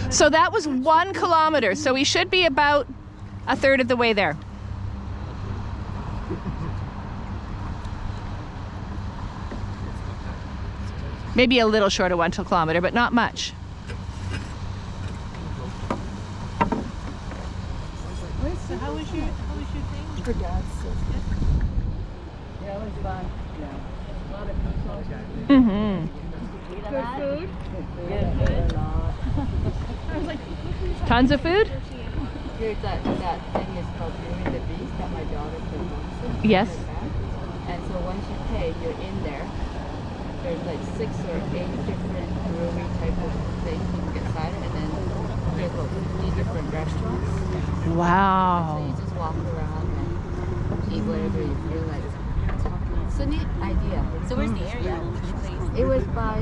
So that was 1 kilometer. So we should be about a third of the way there. Maybe a little short of 1 kilometer, but not much. So how was your thing? Her dad's sick. Yeah, it was fun. Yeah. A lot of people. Mm-hmm. Good food? Good. A lot. I was like, Tons of food? Here's that thing is called Beauty and the Beast that my daughter put on. Yes. And so once you pay, you're in there. There's like 6 or 8 different brewery type of things you can get cider, and then there's about 50 different restaurants. So Wow. you just walk around and eat whatever you feel like. It's a neat idea. so where's the area? It was by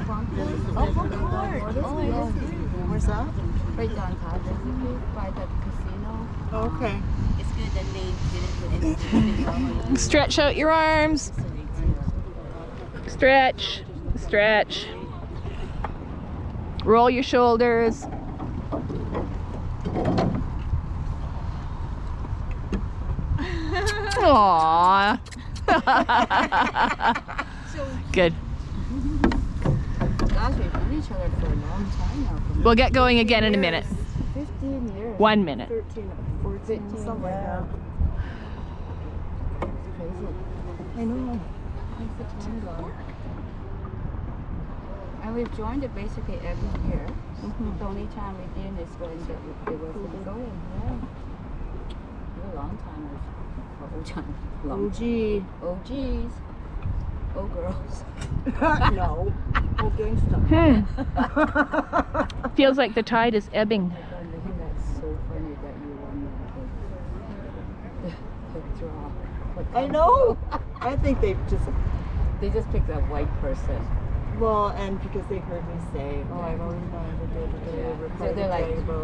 Concord. Oh, Concord. Oh, I yeah. Where's that? Right downtown, basically, by the casino. Okay. It's good that they didn't put anything. Stretch out your arms. Stretch. Stretch. Roll your shoulders. Aww. Good. Gosh, we've known each other for a long time now. We'll get going again in a minute. 15 years. 1 minute. 13, 14, 15, something like that. Crazy. I know. Makes the time go. And we've joined it basically every year. The only time we didn't is when it wasn't going. Yeah. We're long timers. Old time. OG. OGs. Oh girls. No. Oh, gangsta. Feels like the tide is ebbing. I think that's so funny that you won the draw. I know. I think they just picked a white person. well, and because they heard me say, oh, I've always wanted to do the So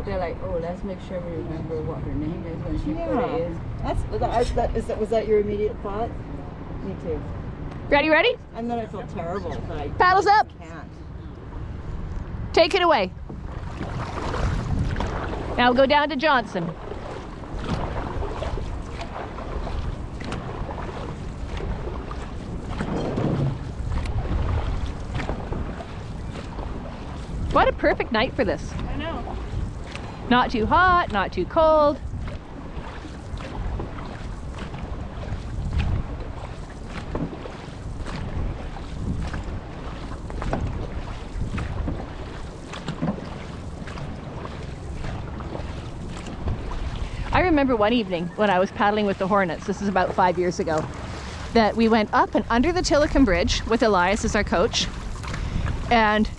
they're like, oh, let's make sure we remember what her name is when she put it in. Was that your immediate thought? Me too. Ready? And then I felt terrible that I Paddles up. can't. Take it away. Now go down to Johnson. What a perfect night for this. I know. Not too hot, not too cold. I remember one evening when I was paddling with the Hornets, this is about 5 years ago, that we went up and under the Tillicum Bridge with Elias as our coach, and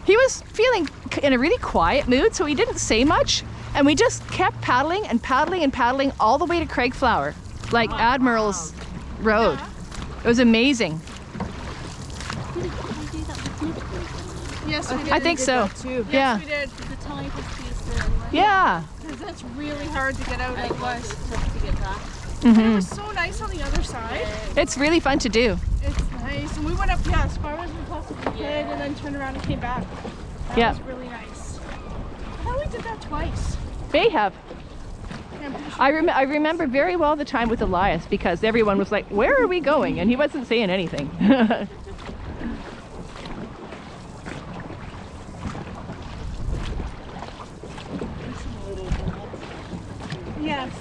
he was feeling in a really quiet mood, so he didn't say much, and we just kept paddling and paddling and paddling all the way to Craigflower, like Admiral's Road. It was amazing. Yes, we did. I think so. Too. Yeah. We did. The telling piece there anyway. Yeah. Because that's really hard to get out. It was. To get back. And it was so nice on the other side. It's really fun to do. It's nice. And we went up, as far as we possibly could, and then turned around and came back. That Yeah. was really nice. I thought we did that twice. They have. Yeah, I'm pretty sure. I remember very well the time with Elias because everyone was like, where are we going? And he wasn't saying anything. Yes.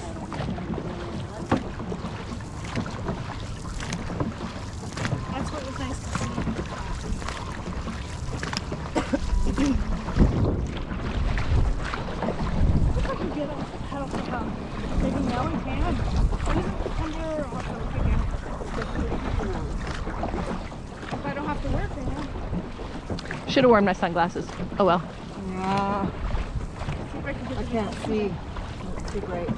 That's what was nice to see. If I can get off the paddle for them. Maybe now we can. When is it September? I'll have to look again. If I don't have to work, I know. Should have worn my sunglasses. Oh well. Yeah. See if I can get I can't see. It's too bright.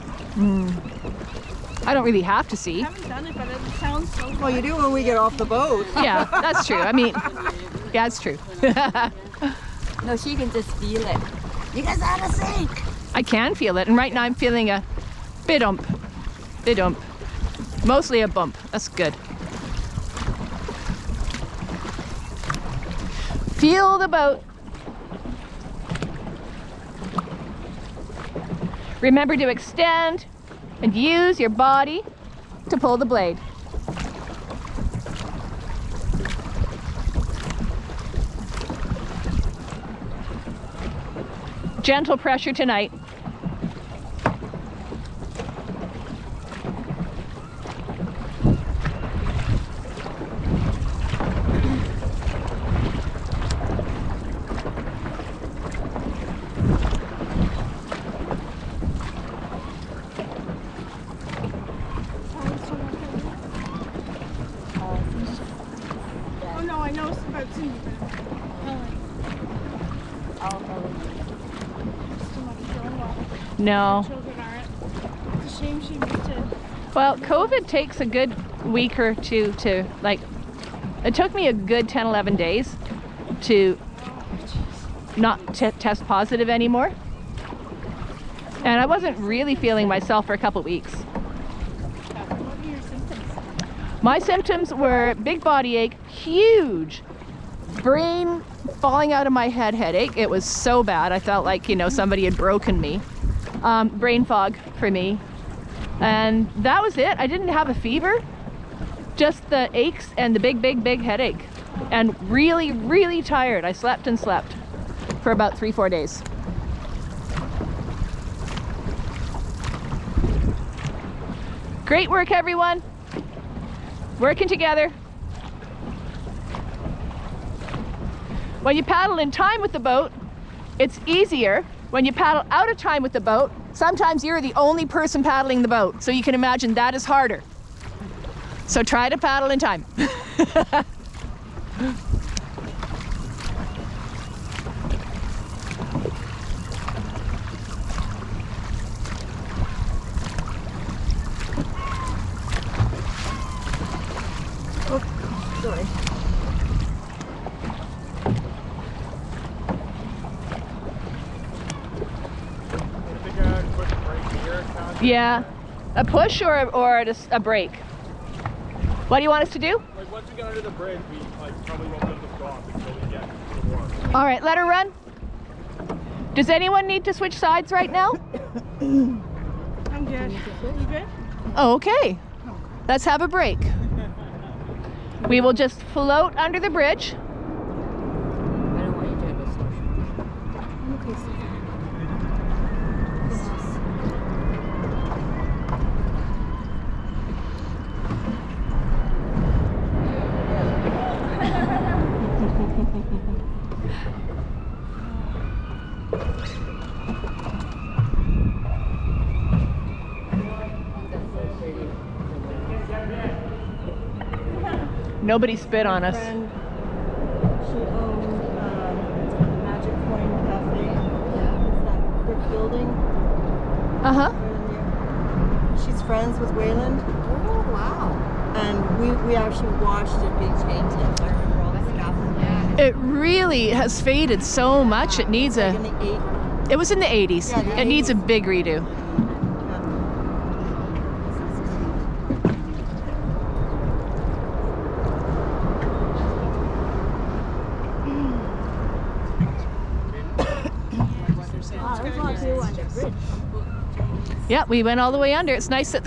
I don't really have to see. I haven't done it, but it sounds so fun. Well, you do when we get off the boat. Yeah, that's true. I mean, yeah, it's true. No, she can just feel it. You guys are out of sync. I can feel it, and right now I'm feeling a bidump. Bidump. Mostly a bump. That's good. Feel the boat. Remember to extend and use your body to pull the blade. Gentle pressure tonight. Oh no, I know about Cindy, but still not feeling well. No. Children aren't. It's a shame she moved to. Well, COVID takes a good week or two to, like, it took me a good 10, 11 days to not test positive anymore. And I wasn't really feeling myself for a couple weeks. What were your symptoms? My symptoms were big body ache, huge brain falling out of my head headache. It was so bad. I felt like, you know, somebody had broken me. Brain fog for me. And that was it. I didn't have a fever, just the aches and the big headache. And really, really tired. I slept and slept for about 3-4 days. Great work, everyone. Working together. When you paddle in time with the boat, it's easier. When you paddle out of time with the boat, sometimes you're the only person paddling the boat. So you can imagine that is harder. So try to paddle in time. Sorry. Yeah, a push or a break. What do you want us to do? Like once we get under the bridge, we probably won't be able to stop until we get to the wharf. All right, let her run. Does anyone need to switch sides right now? I'm good. You good? Okay, let's have a break. We will just float under the bridge. I don't want you to have a social. I'm okay, Susan. Nobody spit on us. Friend, she owned Magic Coin Cafe. It's that brick building. Uh-huh. Right in there. She's friends with Wayland, Oh, wow. and we actually watched it being painted. I remember all the stuff. Yeah. It really has faded so much. It needs Like in a, the 80s. it was in the 80s. Yeah, the It needs a 80s. big redo. Yeah, we went all the way under. It's nice that